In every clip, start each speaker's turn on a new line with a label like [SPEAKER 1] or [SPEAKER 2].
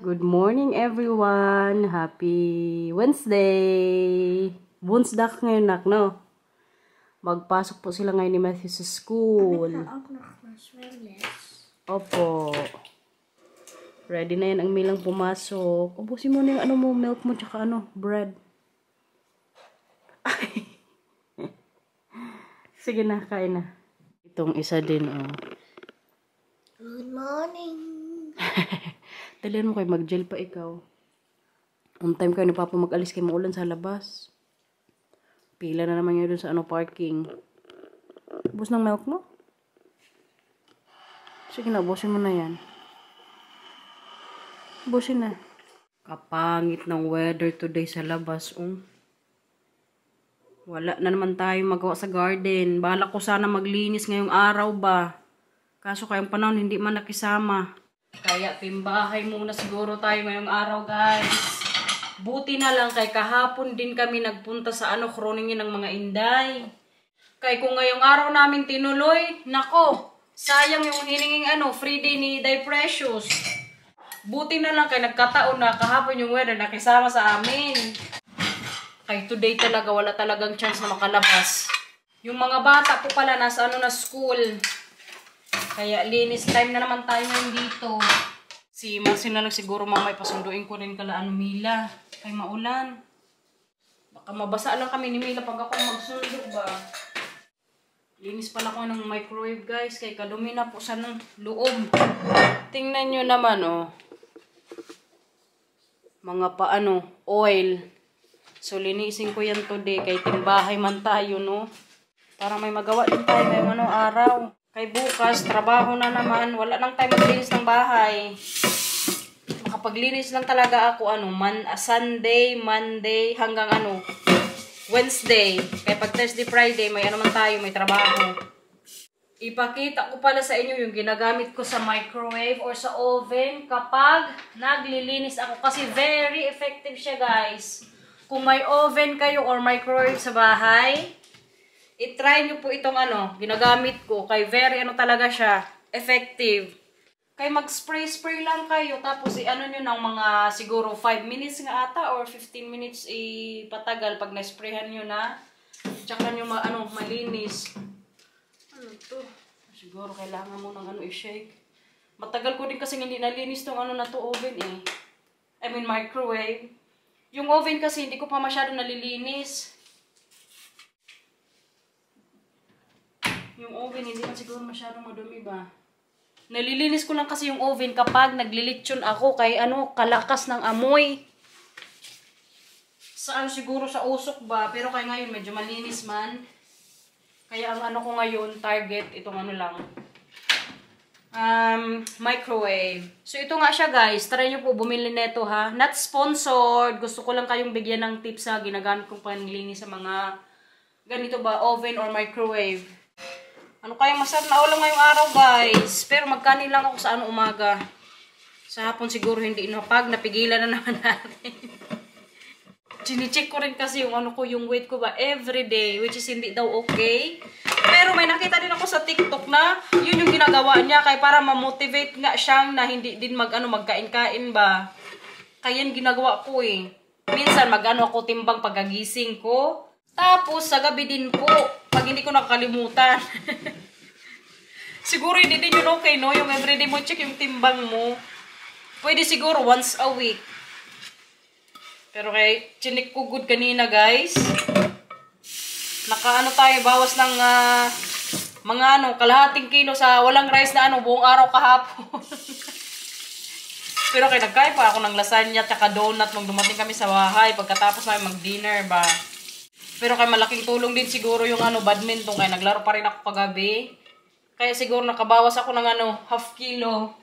[SPEAKER 1] Good morning everyone. Happy Wednesday. Woensdag ngayon nak, no? Magpasok po sila ngayon ni Matthew sa school. Opo. Ready na yan ang milang pumasok. Ubusin mo na yung milk mo tsaka bread. Sige na, kain na. Itong isa din,
[SPEAKER 2] Good morning.
[SPEAKER 1] Dalihan mo kayo, mag-gel pa ikaw. On time kayo ni Papa mag-alis kayo maulan sa labas. Pila na naman yun dun sa parking. Ubus ng milk mo? Sige na, ubusin mo na yan. Ubusin na. Kapangit ng weather today sa labas, Wala na naman tayo magawa sa garden. Balak ko sana maglinis ngayong araw ba. Kaso kayong panahon hindi man nakisama. Kaya timbahay muna siguro tayo ngayong araw, guys. Buti na lang kay kahapon din kami nagpunta sa kroningin ng mga inday. Kay kung ngayong araw namin tinuloy, nako, sayang yung hininging free day ni Day Precious. Buti na lang kay nagkataon na kahapon yung weather nakisama sa amin. Kay today talaga wala talagang chance na makalabas. Yung mga bata po pala nasa na school. Kaya linis time na naman tayo ngayon dito. Si Marcy na lang siguro mamay pasunduin ko rin kala Mila. Kay maulan. Baka mabasa lang kami ni Mila pag ako magsundo ba. Linis pala ko ng microwave, guys. Kay kadumi na po sa ng loob. Tingnan nyo naman, mga oil. So linisin ko yan today. Kay timbahay man tayo, Para may magawa din tayo ngayong araw. Kay bukas, trabaho na naman. Wala nang time maglinis ng bahay. Makapaglinis lang talaga ako, Sunday, Monday, hanggang Wednesday. Kaya pag Thursday, Friday, may man tayo, may trabaho. Ipakita ko pala sa inyo yung ginagamit ko sa microwave or sa oven kapag naglilinis ako. Kasi very effective siya, guys. Kung may oven kayo or microwave sa bahay, i-try nyo po itong ginagamit ko. Kay very talaga siya, effective. Kay mag-spray-spray lang kayo. Tapos nyo ng mga siguro 5 minutes nga ata or 15 minutes ipatagal pag na-sprayhan nyo na. Tsaka nyo malinis. To? Siguro kailangan mo ng i-shake. Matagal ko din kasi hindi nalinis tong na to oven I mean microwave. Yung oven kasi hindi ko pa masyado nalilinis. Yung oven, hindi man siguro masyadong madumi ba. Nalilinis ko lang kasi yung oven kapag naglilitsyon ako kay kalakas ng amoy. Sa siguro sa usok ba, pero kaya ngayon medyo malinis man. Kaya ang ko ngayon, target, itong lang. Microwave. So ito nga siya, guys. Try nyo po bumili nito, ha. Not sponsored. Gusto ko lang kayong bigyan ng tips sa ginagamit kong panglinis sa mga ganito ba, oven or microwave. Kayang masarap na ulam ngayong araw, guys. Pero magkanin lang ako sa umaga. Sa hapon siguro hindi pag napigilan na naman natin. Chine-check ko rin kasi yung yung weight ko ba everyday, which is hindi daw okay. Pero may nakita din ako sa TikTok na yun yung ginagawa niya kay para ma-motivate nga siyang na hindi din magkain-kain ba. Kaya yung ginagawa ko Minsan ako timbang pagagising ko. Tapos sa gabi din po pag hindi ko nakakalimutan. Siguro hindi din yun okay, yung everyday mo check yung timbang mo. Pwede siguro once a week. Pero kay chinik ko good kanina, guys. Tayo bawas ng mga kalahating kilo sa walang rice na buong araw kahapon. Pero kay nagkain pa ako ng lasagna at donut nung dumating kami sa bahay pagkatapos namin mag-dinner ba. Pero kay malaking tulong din siguro yung badminton kaya naglaro pa rin ako kagabi. Kaya siguro nakabawas ako ng half kilo.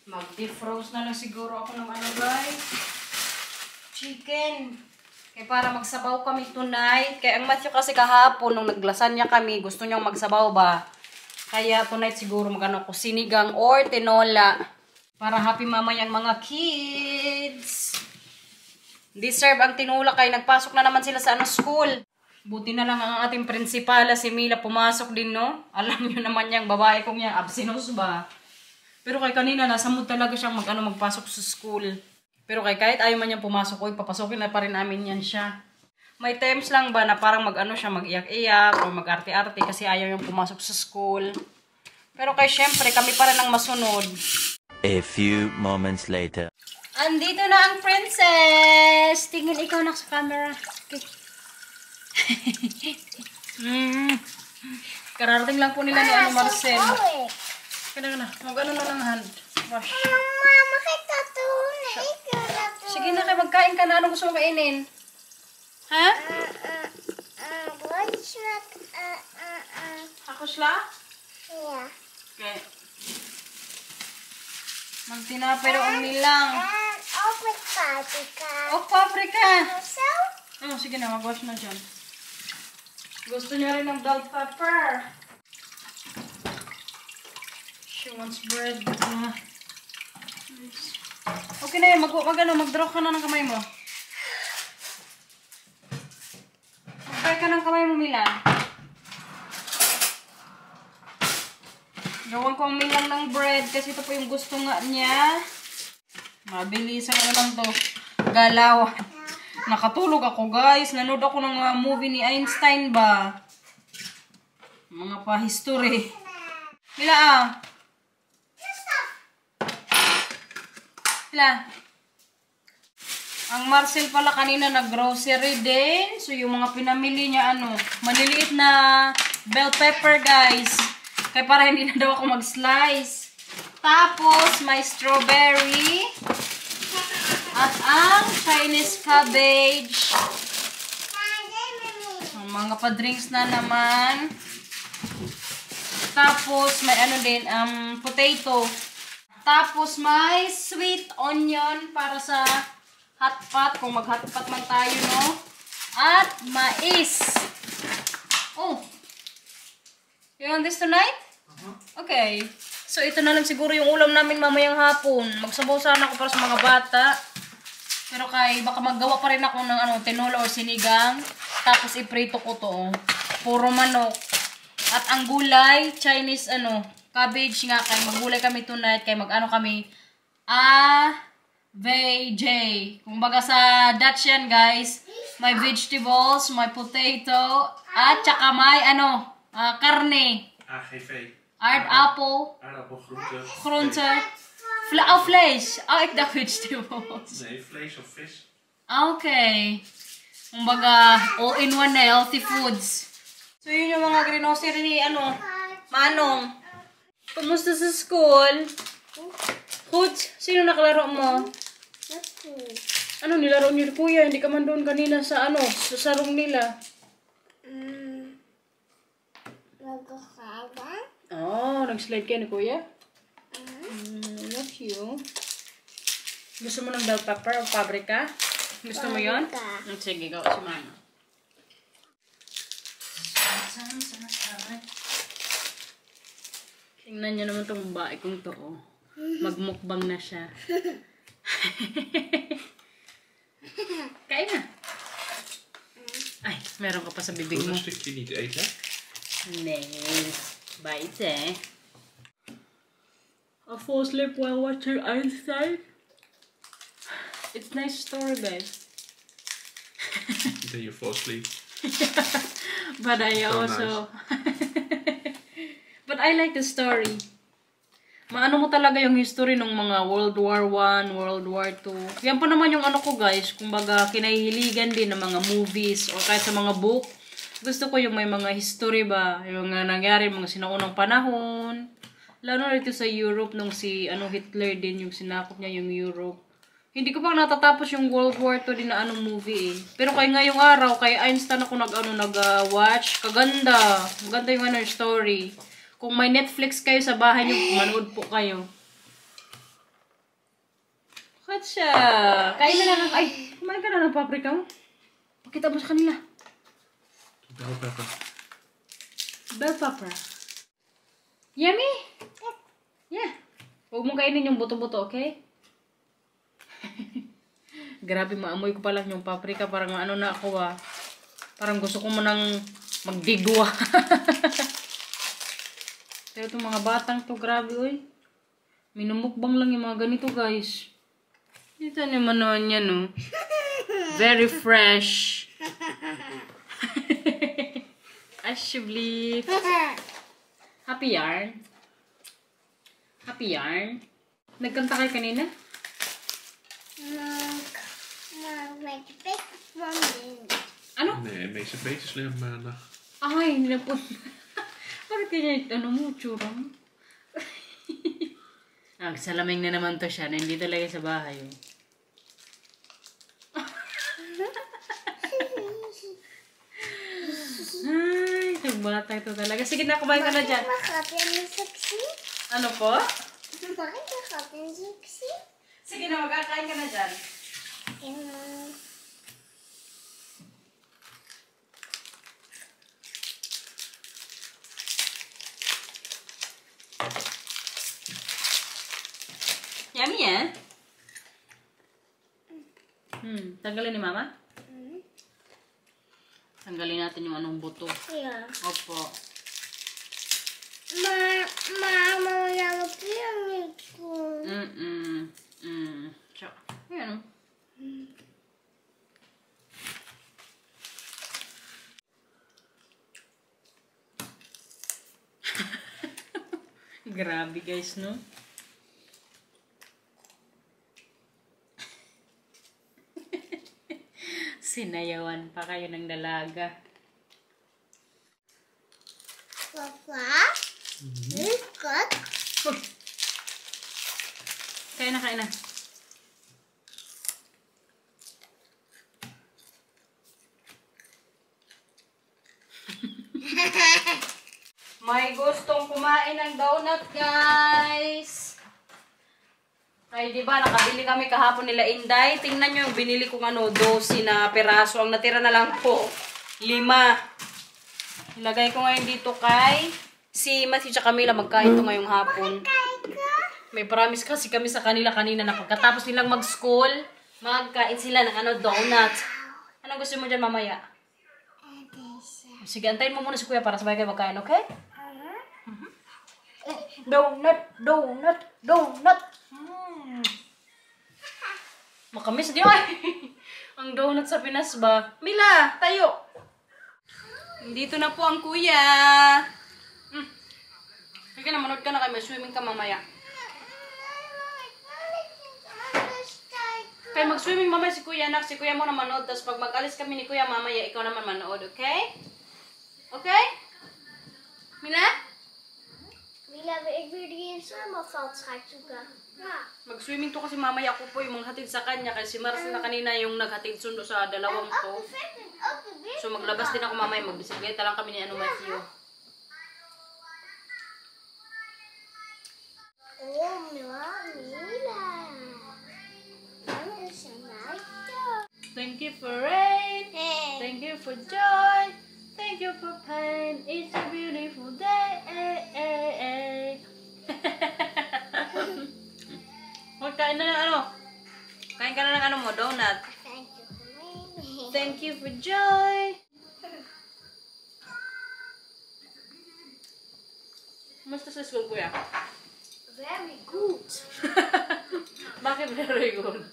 [SPEAKER 1] Mag-defrost na lang siguro ako ng guys. Chicken. Kaya para magsabaw kami tonight. Kaya ang Matthew kasi kahapon nung naglasanya kami, gusto niyang magsabaw ba. Kaya tonight siguro ko sinigang or tinola. Para happy mamaya ang mga kids. Deserve ang tinola kaya nagpasok na naman sila sa school. Buti na lang ang ating prinsipala si Mila pumasok din, no? Alam niyo naman yang babae kong yang absinos ba. Pero kay kanina, nasa mood talaga siyang magpasok sa school. Pero kahit ayaw man niyang pumasok, papasokin na pa rin namin yan siya. May times lang ba na parang siya, mag-iyak-iyak o mag-arte-arte kasi ayaw niyang pumasok sa school. Pero syempre, kami pa rin ang masunod.
[SPEAKER 2] A few moments later.
[SPEAKER 1] Andito na ang princess! Tingin ikaw na sa camera. Okay. Kararating lang po nila ni Marcel. Kaya na, mag-ano na ng hand wash.
[SPEAKER 3] Mama, kita to.
[SPEAKER 1] Sige na kayo, magkain ka na. Anong gusto mo kainin? Ha?
[SPEAKER 3] What's that?
[SPEAKER 1] Ako sila?
[SPEAKER 3] Yeah.
[SPEAKER 1] Okay. Magtinapay daw ang nilang.
[SPEAKER 3] Open paprika.
[SPEAKER 1] Oh, paprika!
[SPEAKER 3] So?
[SPEAKER 1] Oh, sige na, mag-wash na dyan. Gusto niya rin ng bell pepper. She wants bread. Okay na yun, mag-draw ka na ng kamay mo. Mag-draw ka ng kamay mo, Milan. Gawan ko ang Milan ng bread kasi ito po yung gusto nga niya. Mabilis ang lang to. Galaw. Nakatulog ako, guys. Nanood ako ng movie ni Einstein ba? Mga pa-history. Mila, Mila. Ang Marcel pala kanina nag-grocery din. So, yung mga pinamili niya, maliliit na bell pepper, guys. Kaya para hindi na daw ako mag-slice. Tapos, may strawberry. At ang Chinese cabbage. Ang mga pa-drinks na naman. Tapos, may din, potato. Tapos, may sweet onion para sa hot pot. Kung mag-hot pot man tayo, no? At mais. Oh. You want this tonight? Okay. So, ito na lang siguro yung ulam namin mamayang hapon. Magsabaw sana ako para sa mga bata. Pero baka maggawa pa rin ako ng tinola or sinigang. Tapos, iprito ko to. Puro manok. At ang gulay, Chinese, cabbage nga. Maggulay kami tonight. Kami, VJ. Kung baga sa Dutch yan, guys. May vegetables, may potato, at saka may, karne.
[SPEAKER 4] AGV.
[SPEAKER 1] Aardappel.
[SPEAKER 4] Aardappelgroente.
[SPEAKER 1] Groente. Vlees. Oh, ik dacht vegetables.
[SPEAKER 4] Nee, vlees of vis.
[SPEAKER 1] Okay. Kumbaga, all-in-one na healthy foods. So, yun yung mga grocery ni, Manong. Kumusta sa school? Good. Sino nakalaro mo? Ano nilaro niyo, kuya? Hindi ka man doon kanina sa, sa sarong nila. Oh, nag-slide kayo ni kuya? Love you. Gusto mo ng bell pepper o paprika? Gusto mo yun? Sige, gawa si mama. Tingnan niyo naman itong babae kong to, oh. Magmukbang na siya. Kain na. Ay, meron ka pa sa bibig mo.
[SPEAKER 4] Een stukje niet eten.
[SPEAKER 1] Nee, bite eh. I fall asleep while watching Einstein. It's nice story, guys.
[SPEAKER 4] Then you fall asleep.
[SPEAKER 1] But I
[SPEAKER 4] So
[SPEAKER 1] also... But I like the story. Maano mo talaga yung history ng mga World War I, World War II. Yan pa naman yung ko, guys. Kumbaga, kinahihiligan din ng mga movies or kahit sa mga book. Gusto ko yung may mga history ba, yung mga nangyari, mga sinaunang panahon. Lalo na dito sa Europe, nung Hitler din yung sinakop niya yung Europe. Hindi ko pa natatapos yung World War II din na movie eh. Pero kay ngayong araw, kay Einstein ako nag-watch. Kaganda. Maganda yung story. Kung may Netflix kayo sa bahay niyo, manood po kayo. Bakit siya? Kain na lang. Ay, kumain ka na ng paprika mo. Pakita mo sa kanila.
[SPEAKER 4] Bell pepper.
[SPEAKER 1] Bell pepper. Yummy? Yeah. Huwag mong kainin yung buto-buto, okay? Grabe, maamoy ko pa lang yung paprika. Parang na ako Parang gusto ko mo nang magdigwa. Pero itong mga batang to, grabe, uy. Minumukbang lang yung mga ganito, guys. Dito naman naman yan, no? Very fresh. Ashibli. Happy yarn? Happy yarn? Nagkanta kayo kanina?
[SPEAKER 3] Met je pik van me.
[SPEAKER 1] Ano?
[SPEAKER 4] Nee, meeste beterslim maandag.
[SPEAKER 1] Ay, hindi na po. Parang kanya, ano mo, tsura mo? Salaming na naman to siya, na hindi talaga sa bahay. Oh. Ay, nagbata ito talaga. Sige na, kumain ka na dyan.
[SPEAKER 3] Mag ik een sectie?
[SPEAKER 1] Ano po?
[SPEAKER 3] Mag ik een sectie?
[SPEAKER 1] Sige na, magkakain ka na dyan. Yummy, eh? Tanggalin ni Mama? Tanggalin natin yung anong buto.
[SPEAKER 3] Ja.
[SPEAKER 1] Opo.
[SPEAKER 3] Maar mama, jij moet hier niet doen.
[SPEAKER 1] Tja. Ayan, oh. Grabe, guys, no? Sinayawan pa kayo ng dalaga.
[SPEAKER 3] Papa? Lekker.
[SPEAKER 1] Kain na, kain na. May gustong kumain ng donut, guys. Ay, di ba, nakabili kami kahapon nila Inday. Tingnan nyo yung binili kong 12 na peraso. Ang natira na lang po, 5. Ilagay ko ngayon dito kay si Matthew at Camila. Magkain to ngayong hapon. May promise kasi kami sa kanila kanina na pagkatapos nilang mag-school, magkain sila ng donut. Ano gusto mo dyan mamaya? Sige, antayin mo muna si Kuya para sabay kayo magkain, okay? Donut, donut, donut. Makamis di ay. Ang donut sa Pinas ba? Mila, tayo. Dito na po ang kuya. Sige na, manood ka na kayo. May swimming ka mamaya. Kaya mag-swimming mamaya si kuya, anak. Si kuya mo na manood. Tapos pag mag-alis kami ni kuya mamaya, ikaw naman manood, okay? Okay? Mila?
[SPEAKER 3] Mila, ik wil die in zwembadveld gaan zoeken. Ja.
[SPEAKER 1] Mag-swimming to kasi mamaya ako po yung maghatid sa kanya. Kasi si Mars na kanina yung naghatid sundo sa dalawang to. So maglabas din ako mamaya. Magbisikleta lang kami ni Matthew.
[SPEAKER 3] Oh, Mila. Dat is een meisje.
[SPEAKER 1] Thank you for rain.
[SPEAKER 3] Hey.
[SPEAKER 1] Thank you for joy. Thank you for pain. It's a beautiful day. Kain na ng Kain ka na ng mo, donut.
[SPEAKER 3] Thank you for me.
[SPEAKER 1] Thank you for joy. Kumusta sa school, kuya?
[SPEAKER 3] Very good.
[SPEAKER 1] Bakit very good?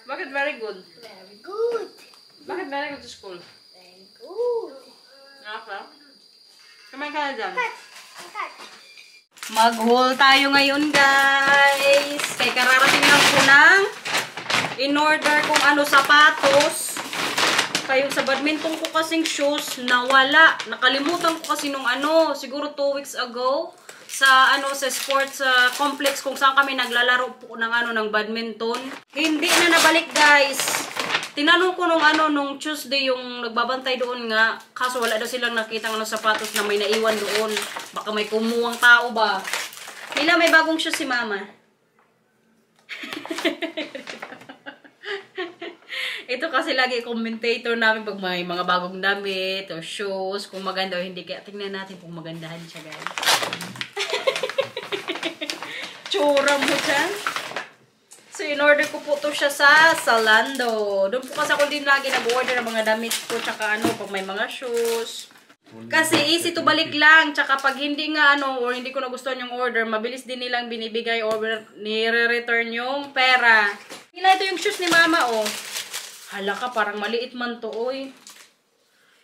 [SPEAKER 1] Bakit very good?
[SPEAKER 3] Very good.
[SPEAKER 1] Bakit very good sa school?
[SPEAKER 3] Very good.
[SPEAKER 1] Naka? Kumain ka na dyan.
[SPEAKER 3] Kijk.
[SPEAKER 1] Mag-haul tayo ngayon, guys. Kay kararating lang po ng in-order kung sapatos. Kaya sa badminton ko kasing shoes, nawala. Nakalimutan ko kasi nung siguro 2 weeks ago, sa sa sports complex kung saan kami naglalaro po ng badminton. Hindi na nabalik, guys. Tinanong ko nung Tuesday yung nagbabantay doon nga, kaso wala daw silang nakita ng sapatos na may naiwan doon. Baka may kumuwang tao ba. Nila, may bagong shoes si Mama. Ito kasi lagi commentator namin pag may mga bagong damit o shoes, kung maganda o hindi. Kaya tingnan natin kung magandahan siya, guys. Tsura mo dyan. So, in-order ko po to siya sa Zalando. Doon po kasi ako din lagi nag-order ng mga damit ko, tsaka pag may mga shoes. Kasi easy to balik lang. Tsaka pag hindi nga ano, or hindi ko nagustuhan yung order, mabilis din nilang binibigay or nire-return yung pera. Hila, ito yung shoes ni mama, oh. Hala ka, parang maliit man to, oy.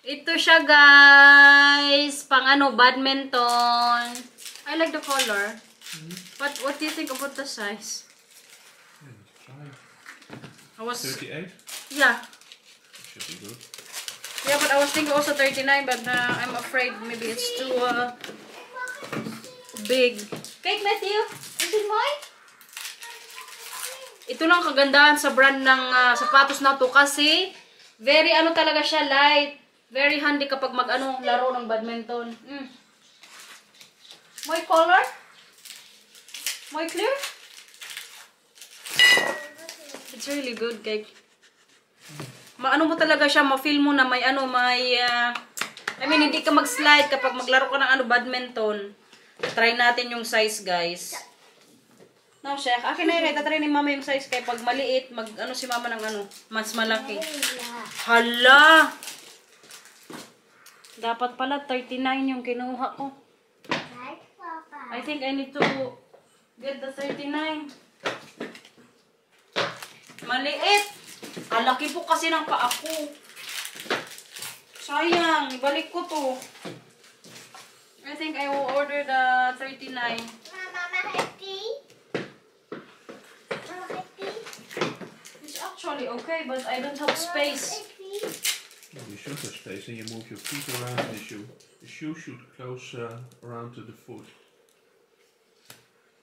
[SPEAKER 1] Ito siya, guys. Pang ano, badminton. I like the color. But what do you think about the size? I was
[SPEAKER 4] 38?
[SPEAKER 1] yeah.
[SPEAKER 4] Should be good.
[SPEAKER 1] Yeah, but I was thinking also 39, but I'm afraid maybe it's too big. Cake, Matthew? Is it mine? Ito lang kagandahan sa brand ng sapatos na to kasi very ano talaga siya, light. Very handy kapag mag-ano laro ng badminton. My color? My clear? It's really good, Cake. Maano mo talaga siya, ma-feel mo na may ano, may I mean, hindi ka mag-slide kapag maglaro ka ng ano, badminton. Try natin yung size, guys. No, Sheikh. Akin na yun. Itatry ni mama yung size kaya pag maliit, mag-ano si mama ng ano, mas malaki. Hala! Dapat pala 39 yung kinuha ko. I think I need to get the 39. Maliit! Ang laki po kasi ng paa ko. Sayang, ibalik ko to. I think I will order the 39.
[SPEAKER 3] Mama, happy? Mama, happy?
[SPEAKER 1] It's actually okay, but I don't have space.
[SPEAKER 4] Well, you should have space and you move your feet around the shoe. The shoe should close around to the foot.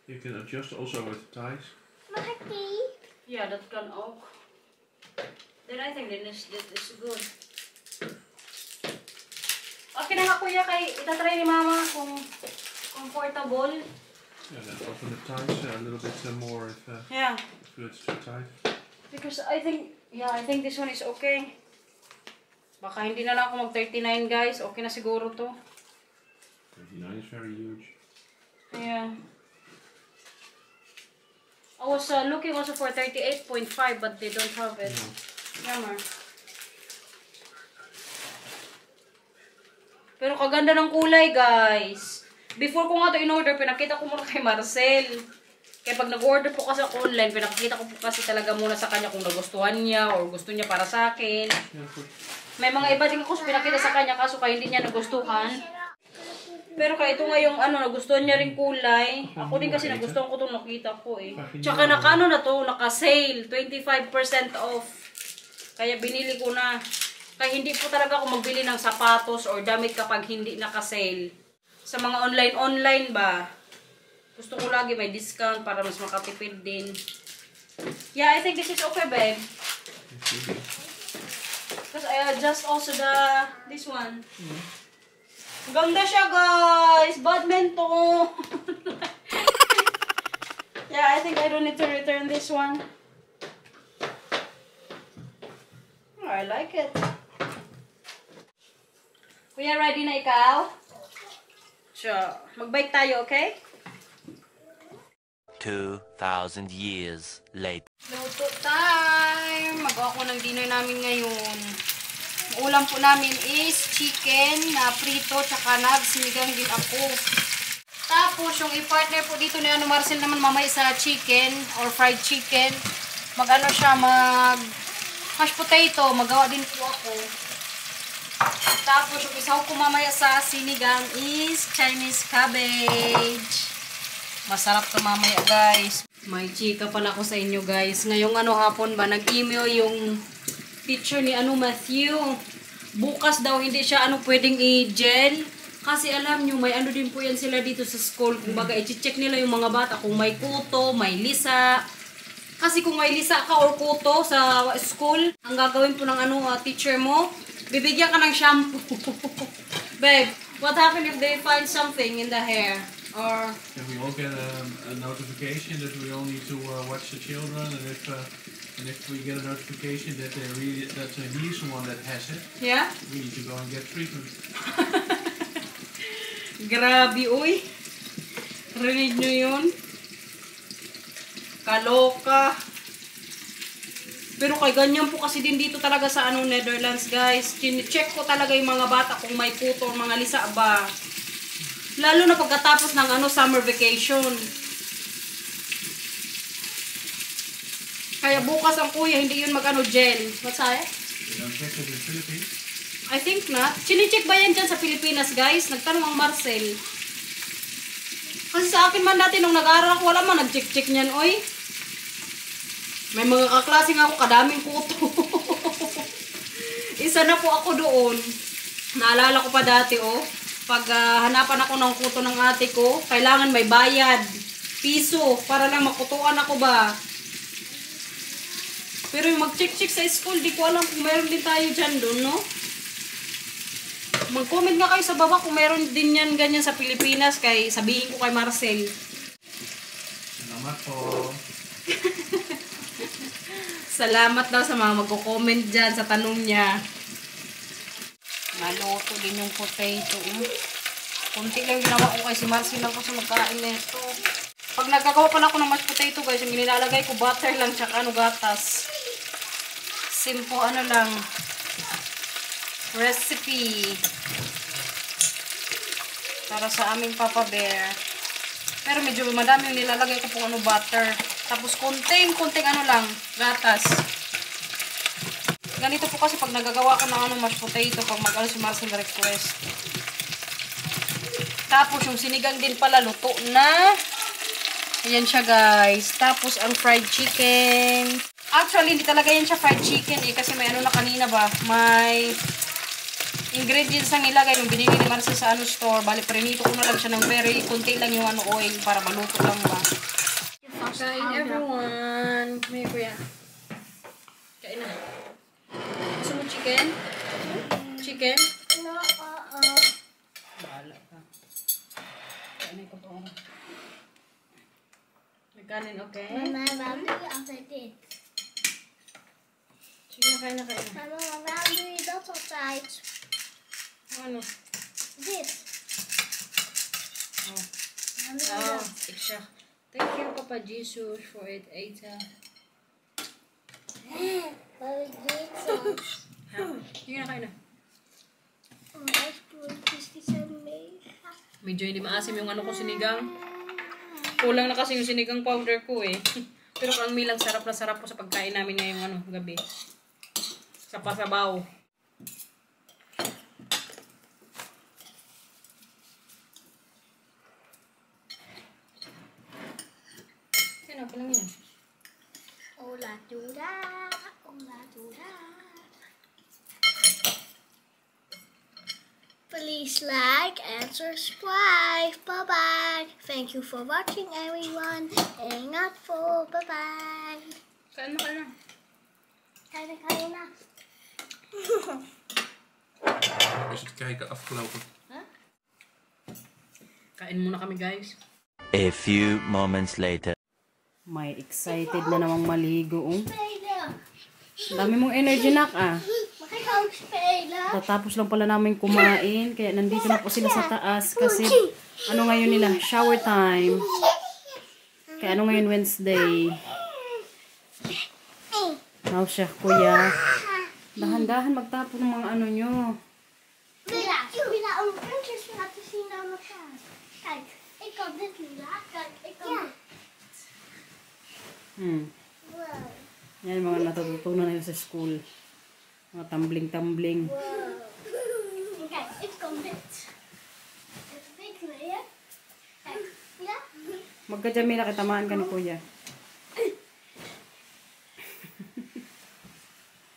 [SPEAKER 4] You can adjust also with the ties.
[SPEAKER 3] Mama, happy?
[SPEAKER 1] Yeah, that can ook. Then I think this is good. Okay na nga kuya, kay itatry ni mama kung comfortable.
[SPEAKER 4] Yeah, then open the ties a little bit more if it's too tight.
[SPEAKER 1] Because I think this one is okay. Baka hindi na lang ako mag-39 guys. Okay na siguro to.
[SPEAKER 4] 39 is very huge.
[SPEAKER 1] Yeah. I was looking also for 38.5 but they don't have it.
[SPEAKER 4] No.
[SPEAKER 1] Yammer. Pero kaganda ng kulay, guys. Before ko nga to in-order, pinakita ko muna kay Marcel. Kaya pag nag-order po kasi ako online, pinakita ko po kasi talaga muna sa kanya kung nagustuhan niya or gusto niya para sa akin. May mga iba din ako pinakita sa kanya kaso kaya hindi niya nagustuhan. Pero kaya ito nga yung ano, nagustuhan niya rin kulay. Ako din kasi nagustuhan ko itong nakita ko eh. Tsaka naka-ano na to, naka-sale. 25% off. Kaya binili ko na. Kaya hindi po talaga ako magbili ng sapatos or damit kapag hindi naka-sale. Sa mga online ba, gusto ko lagi may discount para mas makatipid din. Yeah, I think this is okay, babe. Because I adjust also this one. Ganda siya, guys! Badminton! Yeah, I think I don't need to return this one. Oh, I like it. Kuya, ready na ikaw? Sure. Mag-bike tayo, okay?
[SPEAKER 2] 2,000 years later.
[SPEAKER 1] Luto time! Magawa ko ng dinner namin ngayon. Ang ulam po namin is chicken na prito tsaka nagsinigang din ako. Tapos yung i-partner po dito ni Marcel naman mamaya sa chicken or fried chicken. Mag-ano siya, mag-hash potato. Magawa din po ako. Tapos yung isaw ko mamaya sa sinigang is Chinese cabbage. Masarap to mamaya, guys. May chika pala ako sa inyo, guys. Ngayong hapon ba, nag-email yung teacher ni Matthew. Bukas daw hindi siya pwedeng i-gel. Kasi alam nyo, may din po yan sila dito sa school. Kumbaga, i-check nila yung mga bata kung may kuto, may lisa. Kasi kung may lisa ka or kuto sa school, ang gagawin po ng teacher mo, bibigyan ka ng shampoo. Babe, what happened if they find something in the hair? Or
[SPEAKER 4] Can we all get a notification that we all need to watch the children, and if we get a notification that he's the one that has it,
[SPEAKER 1] yeah?
[SPEAKER 4] we need to go and get treatment.
[SPEAKER 1] Grabe, uy. Rinig nyo yun? Kaloka. Pero kay ganyan po kasi din dito talaga sa Netherlands, guys. Check ko talaga yung mga bata kung may puto or mga lisa ba. Lalo na pagkatapos ng summer vacation. Kaya bukas ang kuya, hindi yun gel. What's that?
[SPEAKER 4] You don't check it in the Philippines?
[SPEAKER 1] I think not. Chine-check ba yan dyan sa Pilipinas, guys? Nagtanong ang Marcel. Kasi sa akin man dati nung nag-aaral ako, wala man nag-check-check niyan, oy. May mga kaklaseng ako, kadaming kuto. Isa na po ako doon. Naalala ko pa dati, oh. Pag hanapan ako ng kuto ng ate ko, kailangan may bayad. Piso, para lang makutuan ako ba. Pero yung mag-check-check sa school, di ko alam kung meron din tayo dyan doon, no? Mag-comment nga kayo sa baba kung meron din yan ganyan sa Pilipinas, kay sabihin ko kay Marcel.
[SPEAKER 4] Salamat po.
[SPEAKER 1] Salamat daw sa mga magko-comment dyan sa tanong niya. Naluto din yung potato. Kunti lang ginawa ko kay si Marcel lang kasi magkain nito. Pag nagkagawa pala ako ng mashed potato, guys, yung nilalagay ko butter lang tsaka gatas. Simple lang. Recipe. Para sa aming Papa Bear. Pero medyo madami yung nilalagay ko pong butter. Tapos konting lang, gatas. Ganito po kasi pag nagagawa ko ng mashed potato, pag si Marcel request. Tapos yung sinigang din pala, luto na. Ayan siya, guys. Tapos ang fried chicken. Actually, hindi talaga yan siya fried chicken kasi may na kanina ba. May ingredients ang ilagay yung binili ni Marcel sa store. Bali, prinito ko na lang siya ng very konti lang yung oil para maluto lang ba. Kain everyone. May kuya. Kain na. Gusto mo chicken? Chicken?
[SPEAKER 3] No,
[SPEAKER 1] Bahala ka. Kain ko po. May kanin, okay?
[SPEAKER 3] Mama, waarom doe je altijd dit?
[SPEAKER 1] Sige na, kain na, kain na.
[SPEAKER 3] Mama, waarom doe je dat altijd?
[SPEAKER 1] Ano?
[SPEAKER 3] Dit.
[SPEAKER 1] Oh.
[SPEAKER 3] Waarom doe je
[SPEAKER 1] Oh,
[SPEAKER 3] dat?
[SPEAKER 1] ik zeg, thank you Papa Jesus voor het eten.
[SPEAKER 3] Wat is dit dan?
[SPEAKER 1] Ja, sige na, kain na.
[SPEAKER 3] Oh, ijsbloempjes, die zijn mega.
[SPEAKER 1] Medyo hindi maasim yung ko sinigang. Kulang na kasi yung sinigang powder ko eh. Pero ang milang sarap na sarap po sa pagkain namin ngayong gabi. Sa pasabaw. Sino pa lang yan?
[SPEAKER 3] Hola, doeda. Hola, doeda. Please like and subscribe. Bye-bye. Thank you for watching, everyone. Ingat po. Bye-bye.
[SPEAKER 1] Kain na, kain na.
[SPEAKER 3] Kijk na.
[SPEAKER 4] Is het kijken afgelopen?
[SPEAKER 1] Kain muna kami, guys.
[SPEAKER 2] A few moments later.
[SPEAKER 1] May excited na namang maligo.
[SPEAKER 3] Spelen.
[SPEAKER 1] Dami mong energy, nak, ah.
[SPEAKER 3] Mag ik ook spelen?
[SPEAKER 1] Tatapos lang pala namin kumain. Kaya nandito na po sila sa taas. Kasi ngayon nila? Shower time. Kaya ngayon Wednesday. Now siya, kuya. Dahan-dahan magtapon ng mga nyo.
[SPEAKER 3] Mila, om puntjes laten zien aan elkaar. Kijk, ik kan dit, Mila. Kijk, ik kan dit. Wow.
[SPEAKER 1] Yan mga natututunan nila sa school. Mga tumbling-tumbling.
[SPEAKER 3] Wow. En kijk, ik kan dit. Even tekenen, hè? Kijk, ja?
[SPEAKER 1] Magka-Jamila, katamaan ka ni kuya.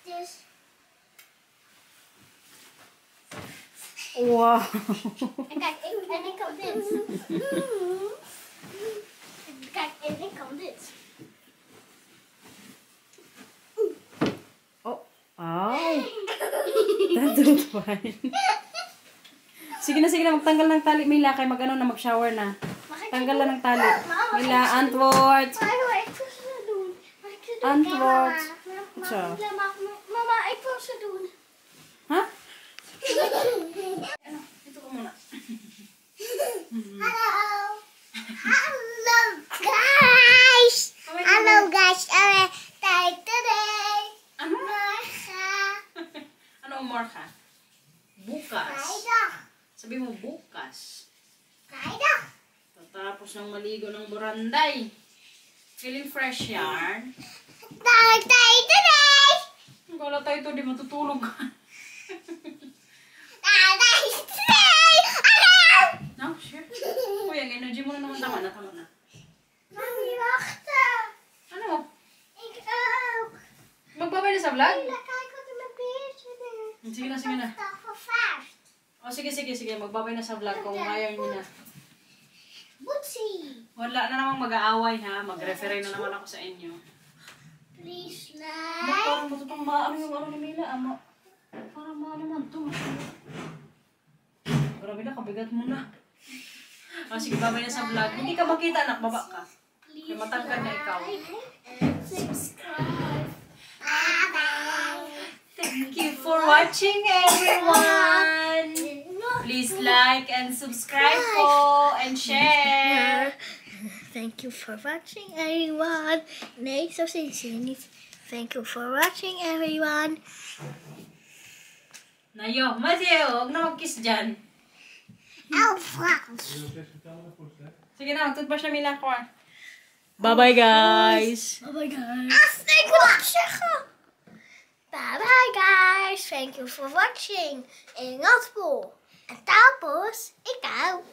[SPEAKER 3] Dus,
[SPEAKER 1] Wow!
[SPEAKER 3] en kijk, ik kan dit. Kijk, en ik kan dit.
[SPEAKER 1] Oh! Ow! That's not fine. Sige na, magtanggal ng tali, Mila. Kaya mag-shower na. Tanggal lang ng tali. Mila, antwoord.
[SPEAKER 3] Mama, ik wil ze doen. Maar ik ze doen.
[SPEAKER 1] Antwoord.
[SPEAKER 3] Zo. Mama, ik wil ze doen.
[SPEAKER 1] Ha?
[SPEAKER 3] Ito ko muna. Hallo. Hallo guys. Hallo guys. Tijd today.
[SPEAKER 1] Tapos nang maligo ng buranday. Feeling fresh yan. Wala tayo ito, di matutulog. No, sure. Uy, ang energy mo na naman. Tama na, tama na.
[SPEAKER 3] Mami, wachten.
[SPEAKER 1] Ano?
[SPEAKER 3] Ik ook.
[SPEAKER 1] Magbabay na sa vlog?
[SPEAKER 3] Kijk wat er met beertje is.
[SPEAKER 1] Sige na, sige na.
[SPEAKER 3] Dat is vervaagd.
[SPEAKER 1] O, sige, sige, sige. Magbabay na sa vlog kung ayaw niyo na.
[SPEAKER 3] Boetsie.
[SPEAKER 1] Wala na namang mag-aaway ha. Mag-referee na naman ako sa inyo.
[SPEAKER 3] Please
[SPEAKER 1] Ba't
[SPEAKER 3] like.
[SPEAKER 1] parang matutong maano yung ano ni Mila? Ama. Parang maano man to. Grabe na, kabigat mo na. O, sige, babay na sa vlog. Hindi ka makita, anak. Baba ka. May matangkad na ikaw.
[SPEAKER 3] And subscribe. Bye-bye.
[SPEAKER 1] Thank you for watching, everyone. Please like and subscribe po and share.
[SPEAKER 3] Thank you for watching, everyone. Nee, zo zing je niet. Thank you for watching, everyone.
[SPEAKER 1] Nayo, Mateo, huwag na mag-kiss dyan.
[SPEAKER 3] Frans.
[SPEAKER 1] Sige na, mag-toothbrush na Mila ko. Bye-bye, guys.
[SPEAKER 3] Bye-bye, guys. Ik wil nog zeggen. Bye-bye, guys. Thank you for watching. Ingat po. En tapos, ikaw.